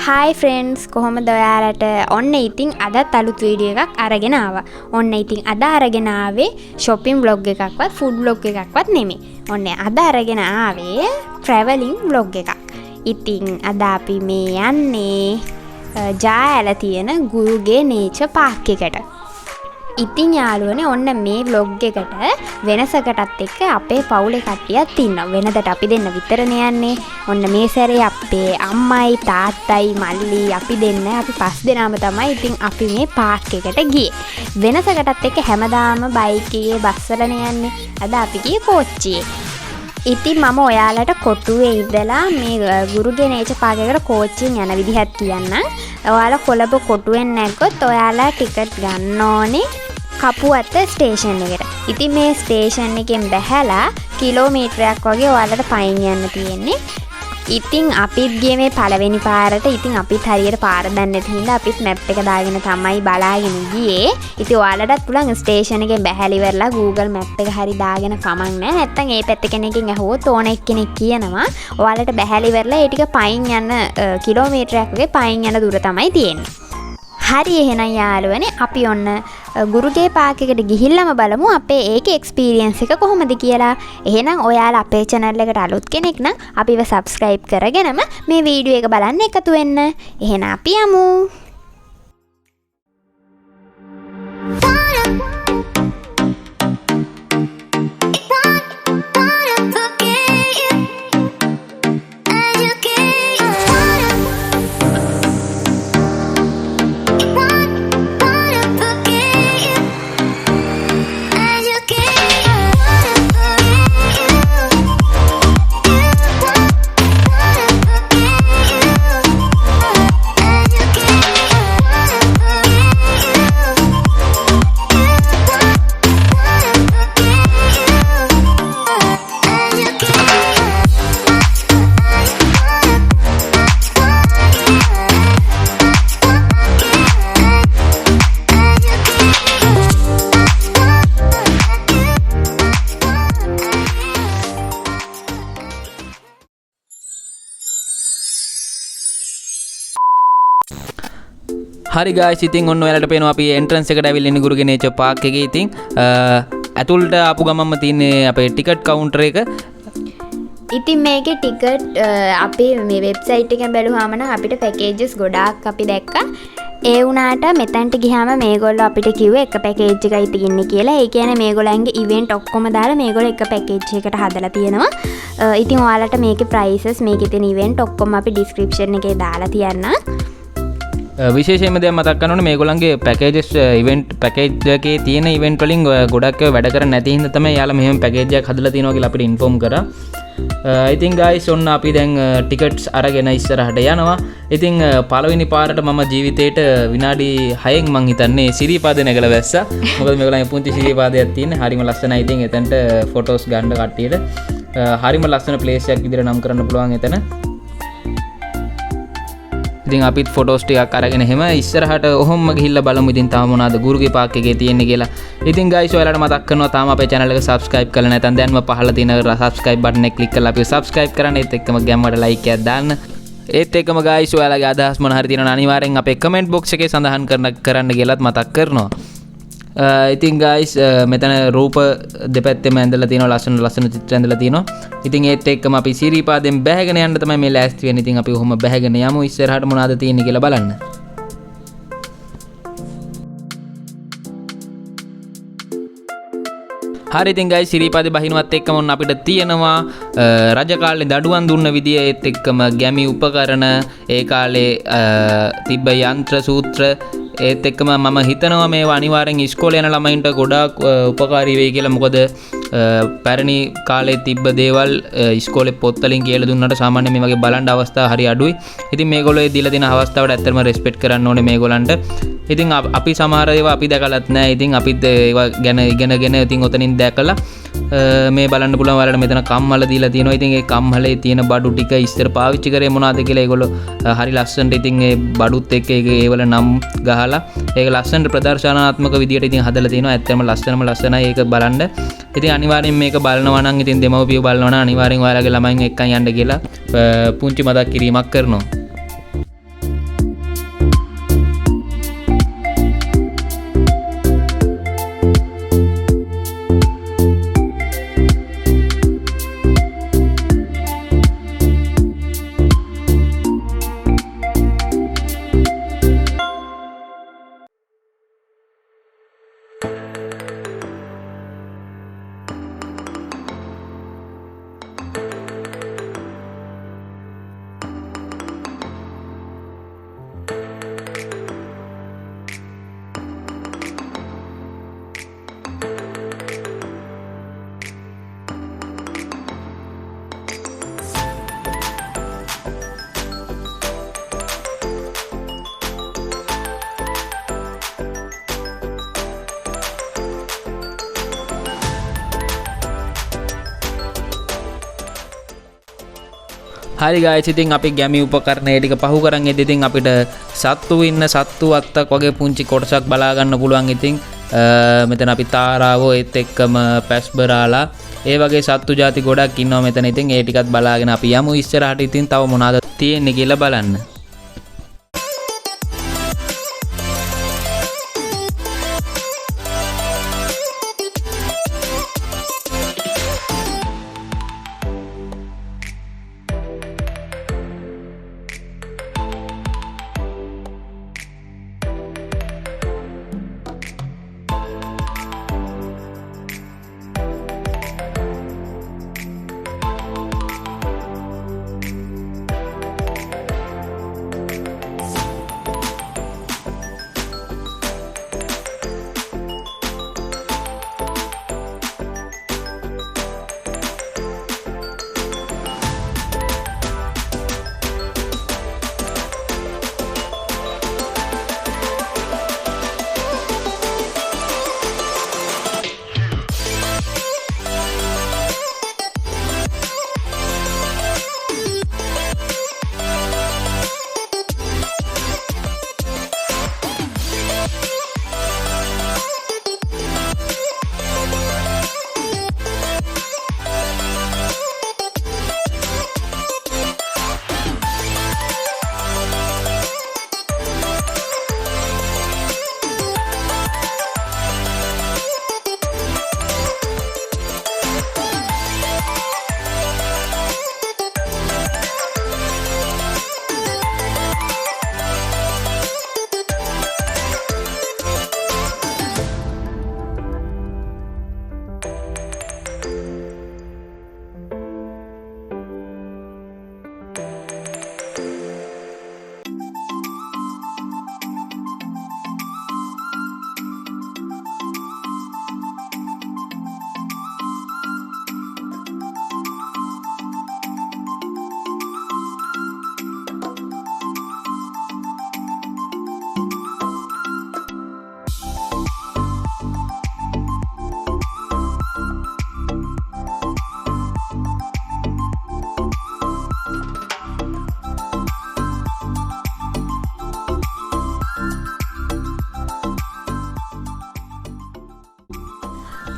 Hi friends, කොහොමද ඔයාලට? ඔන්න ඉතින් අදත් අලුත් වීඩියෝ එකක් අරගෙන ආවා. ඔන්න ඉතින් අද අරගෙන ආවේ shopping vlog එකක්වත් food vlog එකක්වත් නෙමෙයි. ඔන්න අද අරගෙන ආවේ traveling vlog එකක්. ඉතින් අද අපි මේ යන්නේ jaela තියෙන Guruge nature park එකට. ඉතින් යාළුවනේ ඔන්න මේ vlog එකට වෙනසකටත් එක්ක අපේ පවුලේ කට්ටියක් ඉන්නවා. වෙනදට අපි දෙන්න විතරනේ යන්නේ. ඔන්න මේ සැරේ අපේ අම්මයි තාත්තයි මල්ලි අපි දෙන්න අපි 5 දෙනාම තමයි ඉතින් අපි මේ පාක් එකට ගියේ. වෙනසකටත් එක්ක හැමදාම බයික් එකේ බස් වලනේ යන්නේ. අද අපි ගියේ කෝච්චියේ. ඉතින් මම ඔයාලට කොටුවේ ඉඳලා මේ Guruge nature park එකට කෝච්චියෙන් යන විදිහත් කියන්නම්. ඔයාලා කොළඹ කොටුවෙන් නැග්ගොත් ඔයාලා ටිකට් ගන්න ඕනේ කපුවත්ත ස්ටේෂන් එකට. ඉතින් මේ ස්ටේෂන් එකෙන් බැහැලා කිලෝමීටරයක් වගේ ඔයාලට පයින් යන්න තියෙන්නේ. ඉතින් අපිත් ගියේ මේ පළවෙනි පාරට. ඉතින් අපිත් හරියට පාර දන්නේ නැති හින්දා අපිත් මැප් එක දාගෙන තමයි බලාගෙන ගියේ. ඉතින් ඔයාලටත් පුළුවන් ස්ටේෂන් එකෙන් බැහැලි ඉවරලා Google map එක හරි දාගෙන කමක් නැහැ. නැත්තම් ඒ පැත්තේ කෙනෙක්ගෙන් අහුවොත් ඕන එක්කෙනෙක් කියනවා ඔයාලට බැහැලි ඉවරලා ඒ ටික පයින් යන කිලෝමීටරයක් වගේ පයින් යන දුර තමයි තියෙන්නේ. හරි එහෙනම් යාළුවනේ අපි ඔන්න Guruge park එකට ගිහිල්ලාම බලමු අපේ ඒකේ එක්ස්පීරියන්ස් එක කොහොමද කියලා. එහෙනම් ඔයාලා අපේ channel එකට අලුත් කෙනෙක් නම් අපිව subscribe කරගෙනම මේ වීඩියෝ එක බලන්න එකතු වෙන්න. එහෙනම් අපි යමු. හරි guys, ඉතින් ඔන්න ඔයාලට පේනවා අපි entrance එකට ඇවිල්ලා ඉන්නේ Guruge nature park එකේ. ඉතින් ඇතුළට ආපු ගමන්ම තියෙන්නේ අපේ ටිකට් කවුන්ටර් එක. ඉතින් මේකේ ටිකට් අපි මේ වෙබ්සයිට් එකෙන් බැලුවාම නම් අපිට පැකේජස් ගොඩාක් අපි දැක්කා. ඒ වුණාට මෙතනට ගියාම මේගොල්ලෝ අපිට කිව්වේ එක පැකේජ් එකයි තියෙන්නේ කියලා. ඒ කියන්නේ මේගොල්ලන්ගේ ඉවෙන්ට් ඔක්කොම දාලා මේගොල්ලෝ එක පැකේජ් එකකට හදලා තියෙනවා. ඉතින් ඔයාලට මේකේ ප්‍රයිසස් මේකේ තියෙන ඉවෙන්ට් ඔක්කොම අපි ඩිස්ක්‍රිප්ෂන් එකේ දාලා තියන්නම්. විශේෂයෙන්ම දැන් මතක් කරන්න ඕනේ මේගොල්ලන්ගේ පැකේජස් ඉවෙන්ට් පැකේජ් එකේ තියෙන ඉවෙන්ට් වලින් ගොඩක් ඒවා වැඩ කරන්නේ නැති හින්දා තමයි යාළුවා මෙහෙම පැකේජ් එකක් හදලා තියෙනවා කියලා අපිට ඉන්ෆෝම් කරා. ඉතින් guys ඔන්න අපි දැන් ටිකට්ස් අරගෙන ඉස්සරහට යනවා. ඉතින් පළවෙනි පාරට මම ජීවිතේට විනාඩි 6න් මං හිතන්නේ සිරිපාදේ නැගලා වැස්සා. මොකද මේගොල්ලන්ගේ පුංචි සිරිපාදයක් තියෙන්නේ. හරිම ලස්සනයි. ඉතින් එතනට ෆොටෝස් ගන්න කට්ටියට හරිම ලස්සන ප්ලේස් එකක් විදිහට නම් කරන්න පුළුවන් එතන. ඉතින් අපිත් ෆොටෝස් ටිකක් අරගෙන එහෙම ඉස්සරහට ඔහොම ගිහිල්ලා බලමු ඉතින් තාම මොනවාද Guruge park එකේ තියෙන්නේ කියලා. ඉතින් guys ඔයාලට මතක් කරනවා තාම අපේ channel එක subscribe කරලා නැත්නම් දැන්ම පහළ තියෙන subscribe button එක click කරලා අපිව subscribe කරන්න. ඒත් එක්කම ගැම්මට like එකක් දාන්න. ඒත් එක්කම guys ඔයාලගේ අදහස් මොන හරි තියෙනවා අනිවාර්යෙන් අපේ comment box එකේ සඳහන් කරන්න කියලාත් මතක් කරනවා. ඉතින් guys මෙතන රූප දෙපැත්තෙම ඇඳලා තියෙනවා ලස්සන චිත්‍ර ඇඳලා තියෙනවා. ඉතින් ඒත් එක්කම අපි සිරිපාදෙන් බැහැගෙන යන්න තමයි මේ ලෑස්ති වෙන්නේ. ඉතින් අපි ඔහොම බැහැගෙන යමු ඉස්සරහට මොනවද තියෙන්නේ කියලා බලන්න. හරි ඉතින් guys සිරිපාදේ බහිනවත් එක්කම ඔන්න අපිට තියෙනවා රජ කාලේ දඩුවම් දුන්න විදිය ඒත් එක්කම ගැමි උපකරණ ඒ කාලේ තිබ්බ යන්ත්‍ර සූත්‍ර ඒත් එක්කම මම හිතනවා මේවා අනිවාර්යෙන් ඉස්කෝලේ යන ළමයින්ට ගොඩාක් උපකාරී වෙයි කියලා. මොකද පැරණි කාලේ තිබ්බ දේවල් ඉස්කෝලේ පොත් වලින් කියලා දුන්නාට සාමාන්‍යයෙන් මේ වගේ බලන්න අවස්ථා හරි අඩුයි. ඉතින් මේගොල්ලෝ දීලා දෙන අවස්ථාවට ඇත්තටම රෙස්පෙක්ට් කරන්න ඕනේ මේගොල්ලන්ට. ඉතින් අපි සමහර ඒවා අපි දැකලත් නැහැ. ඉතින් අපිත් ඒවා ගැන ඉගෙනගෙන ඉතින් ඔතනින් දැකලා මේ බලන්න පුළුවන් ඔයාලට මෙතන කම්මල දීලා තියෙනවා. ඉතින් ඒ කම්මලේ තියෙන බඩු ටික ඉස්සර පාවිච්චි කරේ මොනවද කියලා ඒගොල්ලෝ හරි ලස්සනට ඉතින් ඒ බඩුත් එක්ක ඒවල නම් ගහලා ඒක ලස්සනට ප්‍රදර්ශනාත්මක විදියට ඉතින් හදලා තියෙනවා. ඇත්තටම ලස්සනයි ඒක බලන්න. ඉතින් අනිවාර්යෙන් මේක බලනවා නම් ඉතින් දෙමව්පියෝ බලනවා නම් අනිවාර්යෙන් ඔයාලගේ ළමයින් එක්කන් යන්න කියලා පුංචි මතක් කිරීමක් කරනවා. හරි guys ඉතින් අපි ගැමි උපකරණ ටික පහු කරන් ඉද්දි ඉතින් අපිට සත්තු ඉන්න සත්තු අත්තක් වගේ පුංචි කොටසක් බලා ගන්න පුළුවන්. ඉතින් මෙතන අපි තාරාවෝ ඒත් එක්කම පැස්බරාලා ඒ වගේ සත්තු ಜಾති ගොඩක් ඉන්නවා මෙතන. ඉතින් ඒ ටිකත් බලාගෙන අපි යමු ඉස්සරහට. ඉතින් තව මොනවද තියෙන්නේ කියලා බලන්න.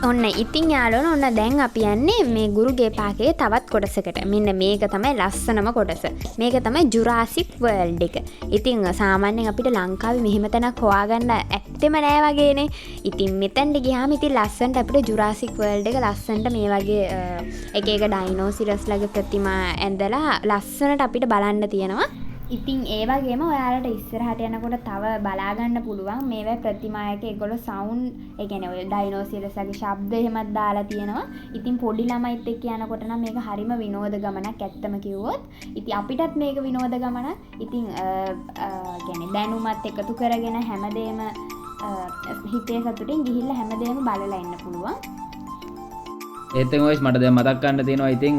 ඔන්න ඉතින් යාළුවනේ ඔන්න දැන් අපි යන්නේ මේ ගුරුගේ පාකේ තවත් කොටසකට. මෙන්න මේක තමයි ලස්සනම කොටස. මේක තමයි ජුරාසික් වර්ල්ඩ් එක. ඉතින් සාමාන්‍යයෙන් අපිට ලංකාවේ මෙහෙම තැනක් හොයාගන්න ඇත්තෙම නෑ වගේනේ. ඉතින් මෙතෙන්ට ගියාම ඉතින් ලස්සනට අපිට ජුරාසික් වර්ල්ඩ් එක ලස්සනට මේ වගේ එක එක ඩයිනෝසිරස්ලගේ ප්‍රතිමා ඇඳලා ලස්සනට අපිට බලන්න තියෙනවා. ඉතින් ඒ වගේම ඔයාලට ඉස්සරහට යනකොට තව බලාගන්න පුළුවන් මේවා ප්‍රතිමායක ඒගොල්ලෝ සවුන්ඩ් ඒ කියන්නේ ඔය ඩයිනෝසිරස්ගේ ශබ්ද එහෙමත් දාලා තියෙනවා. ඉතින් පොඩි ළමයිත් එක්ක යනකොට නම් මේක හරිම විනෝද ගමනක් ඇත්තම කිව්වොත්. ඉතින් අපිටත් මේක විනෝද ගමනක්. ඉතින් කියන්නේ දැනුමත් එකතු කරගෙන හැමදේම හිතේ සතුටින් ගිහිල්ලා හැමදේම බලලා එන්න පුළුවන්. ඒත් එක්කම මට දැන් මතක් ගන්න තියෙනවා ඉතින්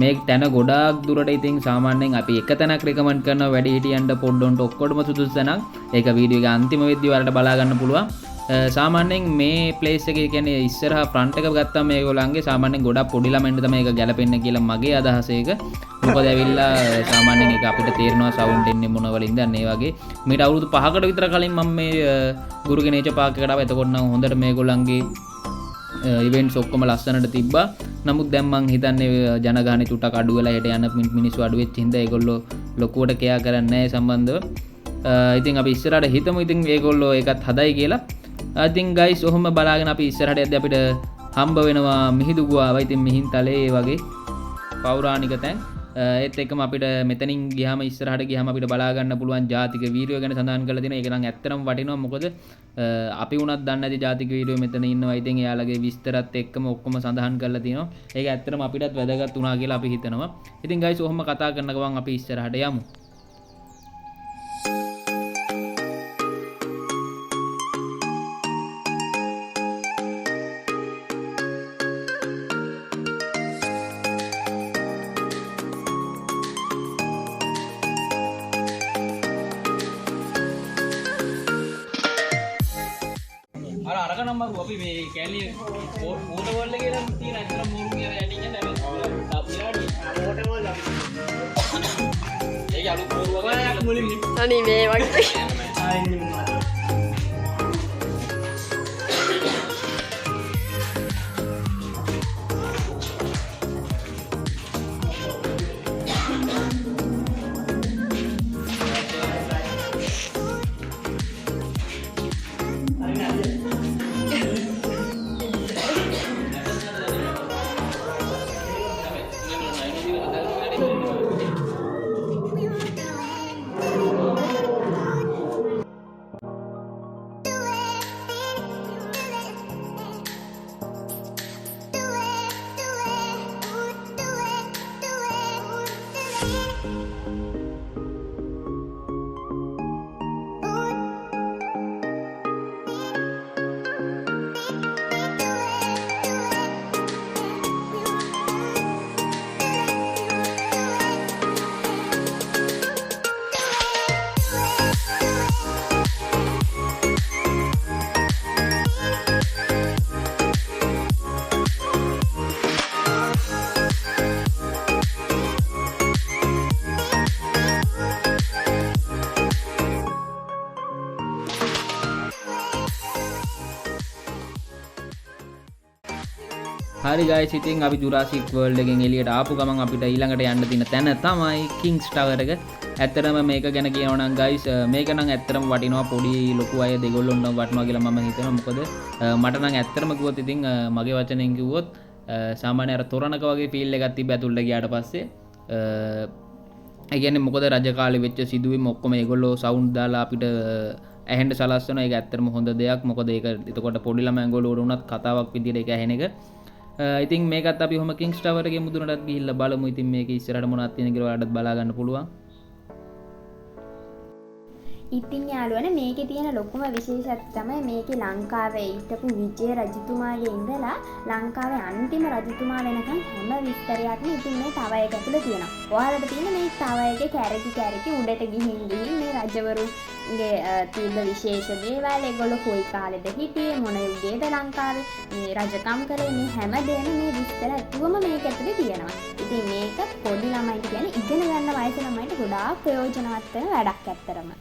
මේ තැන ගොඩාක් දුරට ඉතින් සාමාන්‍යයෙන් අපි එක තැනක් රෙකමන්ඩ් කරනවා වැඩි හිටියන්ට පොඩ්ඩොන්ට ඔක්කොටම සුදුසු තැනක්. ඒක වීඩියෝ එක අන්තිම වෙද්දී ඔයාලට බලා ගන්න පුළුවන්. සාමාන්‍යයෙන් මේ ප්ලේස් එකේ කියන්නේ ඉස්සරහා ෆ්‍රන්ට් එක ගත්තාම මේගොල්ලන්ගේ සාමාන්‍යයෙන් ගොඩක් පොඩි ළමයින්ට තමයි ඒක ගැලපෙන්නේ කියලා මගේ අදහස ඒක. මොකද ඇවිල්ලා සාමාන්‍යයෙන් ඒක අපිට තේරෙනවා සවුන්ඩ් එන්නේ මොන වලින්ද අන්න ඒ වගේ. මීට අවුරුදු 5කට විතර කලින් මම මේ ගුරුගේ නේචර් පාක් එකට ආවා. එතකොට නම් හොඳට මේගොල්ලන්ගේ ඉවෙන්ට්ස් ඔක්කොම ලස්සනට තිබ්බා. නමුත් දැන් මං හිතන්නේ ජනගහනය චුට්ටක් අඩු වෙලා හෙට යන මිනිස්සු අඩු වෙච්ච හින්දා ඒගොල්ලෝ ලොකුවට කෙයා කරන්නේ නැහැ සම්බන්ධව. ඉතින් අපි ඉස්සරහට හිතමු ඉතින් ඒගොල්ලෝ ඒකත් හදයි කියලා. ඉතින් ගයිස් ඔහොම බලාගෙන අපි ඉස්සරහට යද්දී අපිට හම්බ වෙනවා මිහිඳු ගුහාව. ඉතින් මිහින්තලේ ඒ වගේ පෞරාණික තැන්. ඒත් එක්කම අපිට මෙතනින් ගියාම ඉස්සරහට ගියාම අපිට බලා ගන්න පුළුවන් ජාතික වීරයෝ ගැන සඳහන් කරලා තියෙනවා. ඒක නම් ඇත්තටම වටිනවා. මොකද අපි වුණත් දන්නේ නැති ජාතික වීරයෝ මෙතන ඉන්නවා. ඉතින් එයාලගේ විස්තරත් එක්කම ඔක්කොම සඳහන් කරලා තියෙනවා. ඒක ඇත්තටම අපිටත් වැදගත් වුණා කියලා අපි හිතනවා. ඉතින් ගයිස් ඔහොම කතා කරන ගමන් අපි ඉස්සරහට යමු. අරකනම් මම අපි මේ කැලේ ෆෝටෝ වල කියලා තියෙන අතන මෝරු කියලා යටින් යන අපි අනේ මේ වගේ හරි guys ඉතින් අපි Jurassic World එකෙන් එළියට ආපු ගමන් අපිට ඊළඟට යන්න තියෙන තැන තමයි King's Tower එක. ඇත්තටම මේක ගැන කියනවා නම් guys මේක නම් ඇත්තටම වටිනවා පොඩි ලොකු අය දෙගොල්ලොන්ටම වටිනවා කියලා මම හිතනවා. මොකද මට නම් ඇත්තටම කිව්වොත් ඉතින් මගේ වචනෙන් කිව්වොත් සාමාන්‍ය අර තොරණක වගේ ෆීල් එකක් තිබ්බ ඇතුළට ගියාට පස්සේ ඒ කියන්නේ මොකද රජ කාලේ වෙච්ච සිදුවීම් ඔක්කොම ඒගොල්ලෝ සවුන්ඩ් දාලා අපිට ඇහෙන්න සලස්වනවා. ඒක ඇත්තටම හොඳ දෙයක්. මොකද ඒක එතකොට පොඩි ළමයින්ගොල්ලෝ උනත් කතාවක් විදියට ඒක ඇහෙන එක. ඉතින් මේකත් අපි ඔහම King's Tower එකේ මුදුනටත් ගිහිල්ලා බලමු. ඉතින් මේක ඉස්සරහට මොනවද තියෙන කියලා ඔයාලටත් බලා ගන්න පුළුවන්. ඉතින් යාළුවනේ මේකේ තියෙන ලොකුම විශේෂත්වය තමයි මේකේ ලංකාවේ හිටපු විජය රජතුමාගේ ඉඳලා ලංකාවේ අන්තිම රජතුමා වෙනකන් හැම විස්තරයක්ම ඉතින් මේ තව එක ඇතුළේ තියෙනවා. ඔයාලට තියෙන මේ තව එකේ කැරකි උඩට ගිහින් මේ රජවරුන්ගේ තියෙන විශේෂ දේවල් ඒගොල්ලෝ කොයි කාලෙද හිටියේ මොන යුගයේද ලංකාවේ මේ රජකම් කරේ මේ හැම දෙයක්ම මේ විස්තර ඇතුවම මේක ඇතුලේ තියෙනවා. ඉතින් මේක පොඩි ළමයින්ට කියන්නේ ඉගෙන ගන්න වයසේ ළමයින්ට ගොඩාක් ප්‍රයෝජනවත් වෙන වැඩක් ඇත්තරම.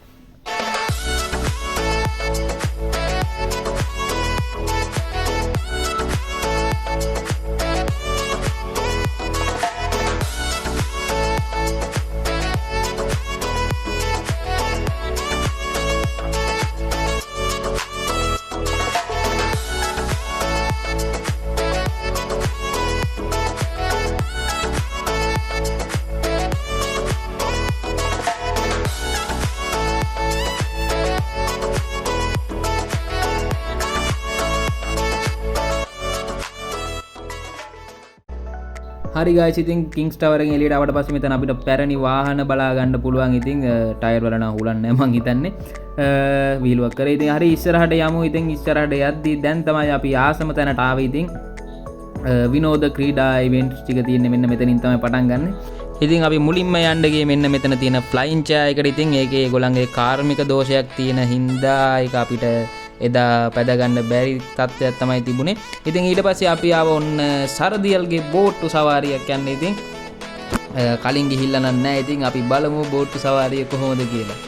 හරි guys ඉතින් King's Tower එකෙන් එළියට ආවට පස්සේ මෙතන අපිට පැරණි වාහන බලා ගන්න පුළුවන්. ඉතින් ටයර් වල නම් හුලන්නේ නැහැ මං හිතන්නේ. වීලුවක් කරේ. ඉතින් හරි ඉස්සරහට යමු. ඉතින් ඉස්සරහට යද්දී දැන් තමයි අපි ආසම තැනට ආවේ. ඉතින් විනෝද ක්‍රීඩා ඉවෙන්ට්ස් ටික තියෙන්නේ මෙන්න මෙතනින් තමයි පටන් ගන්න. ඉතින් අපි මුලින්ම යන්න ගියේ මෙන්න මෙතන තියෙන ෆ්ලයින් චෙයාර් එකට. ඉතින් ඒකේ ඒගොල්ලන්ගේ කාර්මික දෝෂයක් තියෙන හින්දා ඒක අපිට එදා පැදගන්න බැරි තත්ත්වයක් තමයි තිබුණේ. ඉතින් ඊට පස්සේ අපි ආව ඔන්න සරදියල්ගේ බෝට්ටු සවාරියක් යන්න. ඉතින් කලින් ගිහිල්ලා නැහැ. ඉතින් අපි බලමු බෝට්ටු සවාරිය කොහොමද කියලා.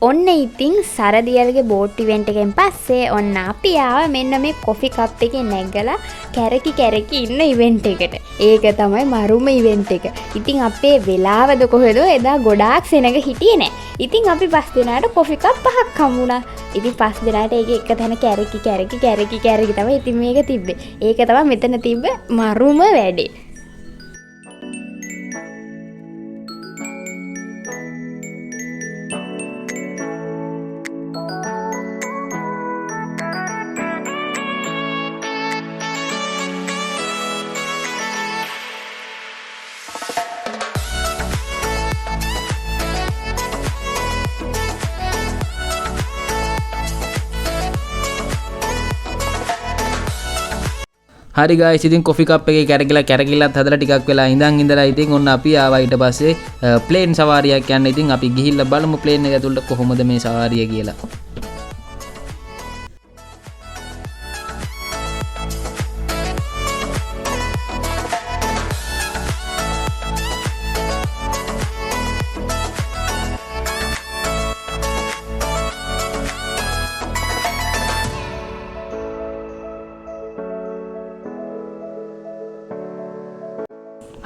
ඔන්න ඉතින් සරදියල්ගේ බෝට් ඉවෙන්ට් එකෙන් පස්සේ ඔන්න අපි ආව මෙන්න මේ කොෆි කප් එකේ නැගලා කැරකි ඉන්න ඉවෙන්ට් එකට. ඒක තමයි මරුම ඉවෙන්ට් එක. ඉතින් අපේ වෙලාවද කොහෙද එදා ගොඩාක් සෙනග හිටියේ නෑ. ඉතින් අපි පස් දෙනාට කොෆි කප් පහක් හම්බුණා. ඉතින් පස් දෙනාට ඒක එක තැන කැරකි තමයි ඉතින් මේක තිබ්බේ. ඒක තමයි මෙතන තිබ්බ මරුම වැඩේ. හරි ගයිස් ඉතින් කොෆි කප් එකේ කැරකිලත් හදලා ටිකක් වෙලා ඉඳලා ඉතින් ඔන්න අපි ආවා ඊට පස්සේ ප්ලේන් සවාරියක් යන්න. ඉතින් අපි ගිහිල්ලා බලමු ප්ලේන් එක ඇතුළට කොහොමද මේ සවාරිය කියලා.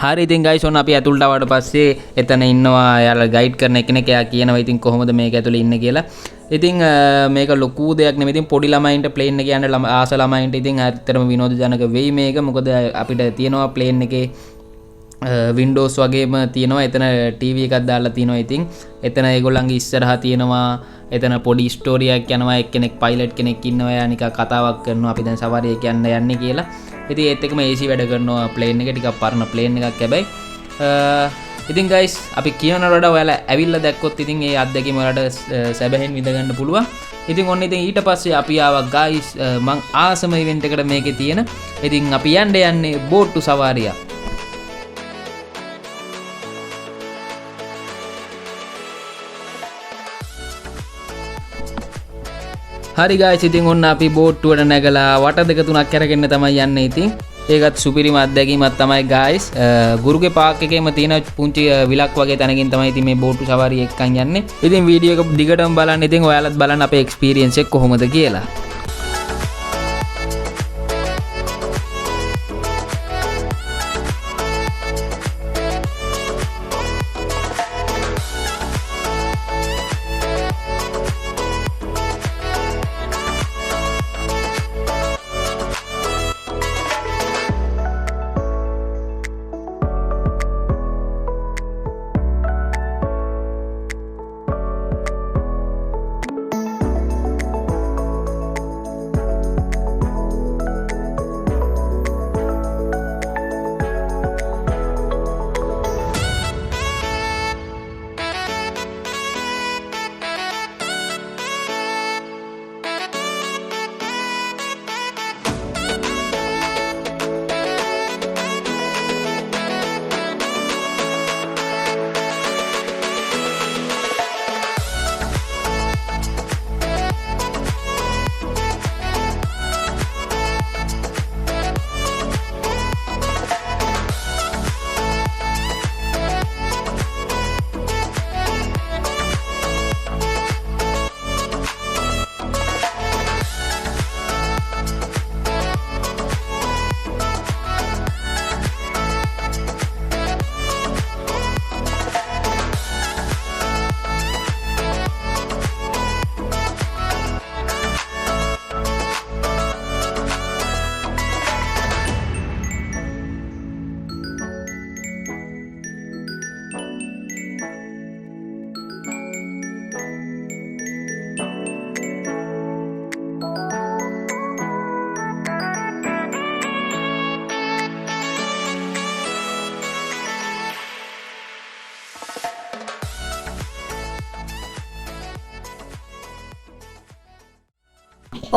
හරි ඉතින් ගයිස් ඔන්න අපි ඇතුළට ආවට පස්සේ එතන ඉන්නවා යාලා ගයිඩ් කරන කෙනෙක්. එයා කියනවා ඉතින් කොහොමද මේක ඇතුළේ ඉන්නේ කියලා. ඉතින් මේක ලොකු දෙයක් නෙමෙයි. ඉතින් පොඩි ළමයින්ට ප්ලේන් එක යන්න ආස ළමයින්ට ඉතින් ඇත්තටම විනෝදජනක වෙයි මේක. මොකද අපිට තියෙනවා ප්ලේන් එකේ වින්ඩෝස් වගේම තියෙනවා. එතන ටීවී එකක් දාලා තියෙනවා. ඉතින් එතන ඒගොල්ලන්ගේ ඉස්සරහා තියෙනවා. එතන පොඩි ස්ටෝරියක් යනවා. එක්කෙනෙක් පයිලට් කෙනෙක් ඉන්නවා. එයා නිකන් කතාවක් කරනවා අපි දැන් සවාරියක යන්නේ කියලා. ඉතින් ඒත් එක්කම AC වැඩ කරනවා ප්ලේන් එක. ටිකක් පරණ ප්ලේන් එකක් හැබැයි. ඉතින් ගයිස් අපි කියනවට වඩා ඔයාලා ඇවිල්ලා දැක්කොත් ඉතින් ඒ අත්දැකීම ඔයාලට සැබෑයෙන් විඳ ගන්න පුළුවන්. ඉතින් ඔන්න ඉතින් ඊට පස්සේ අපි ආවා ගයිස් මං ආසම ඉවෙන්ට් එකට මේකේ තියෙන. ඉතින් අපි යන්නේ බෝට්ටු සවාරිය. හරි ගයිස් ඉතින් ඔන්න අපි බෝට්ටුවට නැගලා වට දෙක තුනක් අරගෙන තමයි යන්නේ. ඉතින් ඒකත් සුපිරිම අත්දැකීමක් තමයි ගයිස්. ගුරුගේ පාක් එකේම තියෙන පුංචි විලක් වගේ තැනකින් තමයි ඉතින් මේ බෝට්ටු සවාරිය එක්කන් යන්නේ. ඉතින් වීඩියෝ එක දිගටම බලන්න. ඉතින් ඔයාලත් බලන්න අපේ එක්ස්පීරියන්ස් එක කොහොමද කියලා.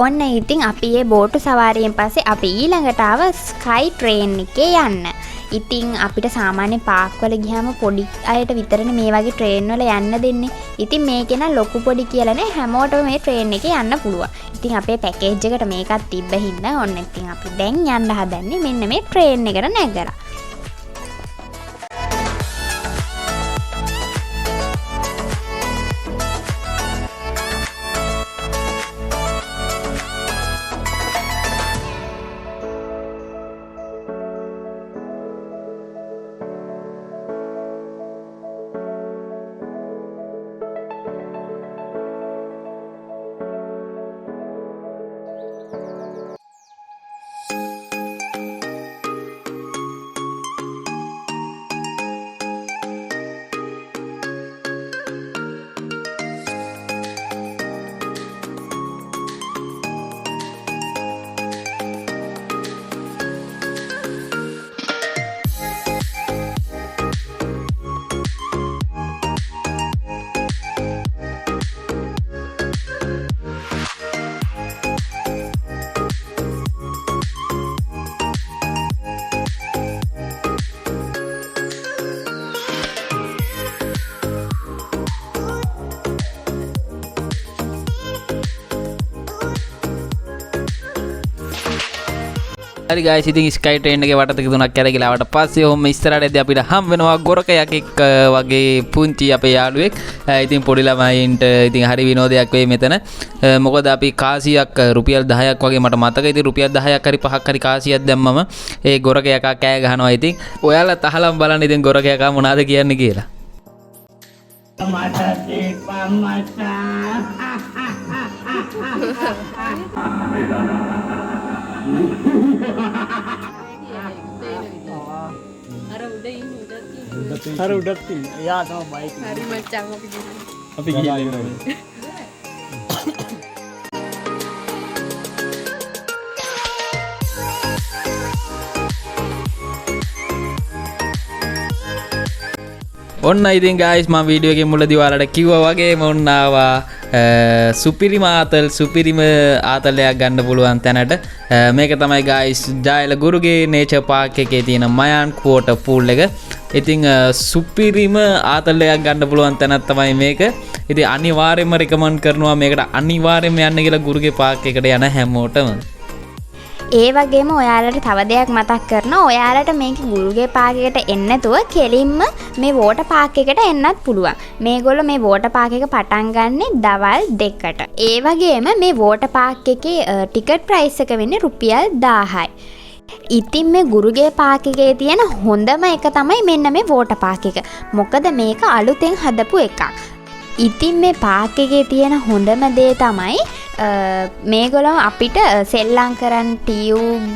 ඔන්න ඉතින් අපි ඒ බෝට්ටු සවාරියෙන් පස්සේ අපි ඊළඟට ආව ස්කයි ට්‍රේන් එකේ යන්න. ඉතින් අපිට සාමාන්‍ය පාක් වල ගියාම පොඩි අයට විතරනේ මේ වගේ ට්‍රේන් වල යන්න දෙන්නේ. ඉතින් මේකේ නම් ලොකු පොඩි කියලා නෑ හැමෝටම මේ ට්‍රේන් එකේ යන්න පුළුවන්. ඉතින් අපේ පැකේජ් එකට මේකත් තිබ්බ හින්දා ඔන්න ඉතින් අපි දැන් යන්න හදන්නේ මෙන්න මේ ට්‍රේන් එකට නැගලා. හරි guys ඉතින් ස්කයි ට්‍රේන් එකේ වටතක තුනක් කැරකිලා ආවට පස්සේ ඔහොම ඉස්සරහටදී අපිට හම් වෙනවා ගොරකයක් එක්ක වගේ පුංචි අපේ යාළුවෙක්. ඉතින් පොඩි ළමයින්ට ඉතින් හරි විනෝදයක් වෙයි මෙතන. මොකද අපි කාසියක් රුපියල් 10ක් වගේ මට මතකයි. ඉතින් රුපියල් 10ක් හරි 5ක් හරි කාසියක් දැම්මම ඒ ගොරකයක් කෑ ගහනවා. ඉතින් ඔයාලා තහලම් බලන්න ඉතින් ගොරකයක් මොනවද කියන්නේ කියලා. අර උඩත් තියෙන. යා තමයි බයික්. හරි මචං අපි ගිහින් ඉවරයි. ඔන්න ඉතින් guys මම වීඩියෝ එකේ මුලදී ඔයාලට කිව්වා වගේ මොන්න ආවා සුපිරිම ආතලයක් ගන්න පුළුවන් තැනට. මේක තමයි guys jaela Guruge nature park එකේ තියෙන Mayan water pool එක. ඉතින් සුපිරිම ආතලයක් ගන්න පුළුවන් තැනක් තමයි මේක. ඉතින් අනිවාර්යයෙන්ම recommend කරනවා මේකට අනිවාර්යයෙන්ම යන්න කියලා Guruge park එකට යන හැමෝටම. ඒ වගේම ඔයාලට තව දෙයක් මතක් කරනවා. ඔයාලට මේක Guruge park එකට එන්න නැතුව කෙලින්ම මේ water park එකට එන්නත් පුළුවන්. මේගොල්ලෝ මේ water park එක පටන් ගන්නේ දවල් 2ට. ඒ වගේම මේ water park එකේ ටිකට් ප්‍රයිස් එක වෙන්නේ රුපියල් 1000යි. ඉතින් මේ Guruge park එකේ තියෙන හොඳම එක තමයි මෙන්න මේ water park එක. මොකද මේක අලුතෙන් හදපු එකක්. ඉතින් මේ පාක් එකේ තියෙන හොඳම දේ තමයි මේගොල්ලෝ අපිට සෙල්ලම් කරන් ටියුබ්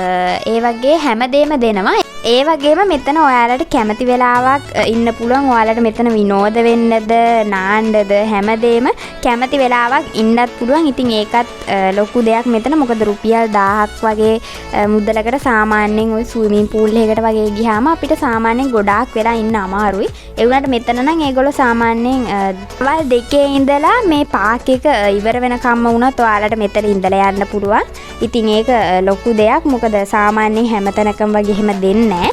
ඒ වගේ හැමදේම දෙනවා. ඒ වගේම මෙතන ඔයාලට කැමති වෙලාවක් ඉන්න පුළුවන්. ඔයාලට මෙතන විනෝද වෙන්නද නාන්නද හැමදේම කැමති වෙලාවක් ඉන්නත් පුළුවන්. ඉතින් ඒකත් ලොකු දෙයක් මෙතන. මොකද රුපියල් 1000ක් වගේ මුදලකට සාමාන්‍යයෙන් ওই ස්විමින් pool එකකට වගේ ගියාම අපිට සාමාන්‍යයෙන් ගොඩාක් වෙලා ඉන්න අමාරුයි. ඒ වුණාට මෙතන නම් ඒගොල්ලෝ සාමාන්‍යයෙන් දවල් 2 ඉඳලා මේ පාක් එක ඉවර වෙනකම්ම වුණත් ඔයාලට මෙතන ඉඳලා යන්න පුළුවන්. ඉතින් ඒක ලොකු දෙයක්. මොකද සාමාන්‍යයෙන් හැමතැනකම වගේ එහෙම දෙන්නේ නැහැ.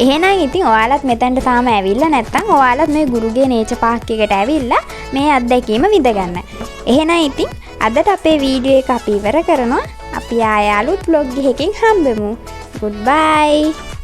එහෙනම් ඉතින් ඔයාලත් මෙතනට තාම ඇවිල්ලා නැත්නම් ඔයාලත් මේ Guruge nature park එකට ඇවිල්ලා මේ අත්දැකීම විඳ ගන්න. එහෙනම් ඉතින් අදට අපේ වීඩියෝ එක අපි ඉවර කරනවා. අපි ආයෙ අලුත් vlog එකකින් හම්බෙමු. Goodbye.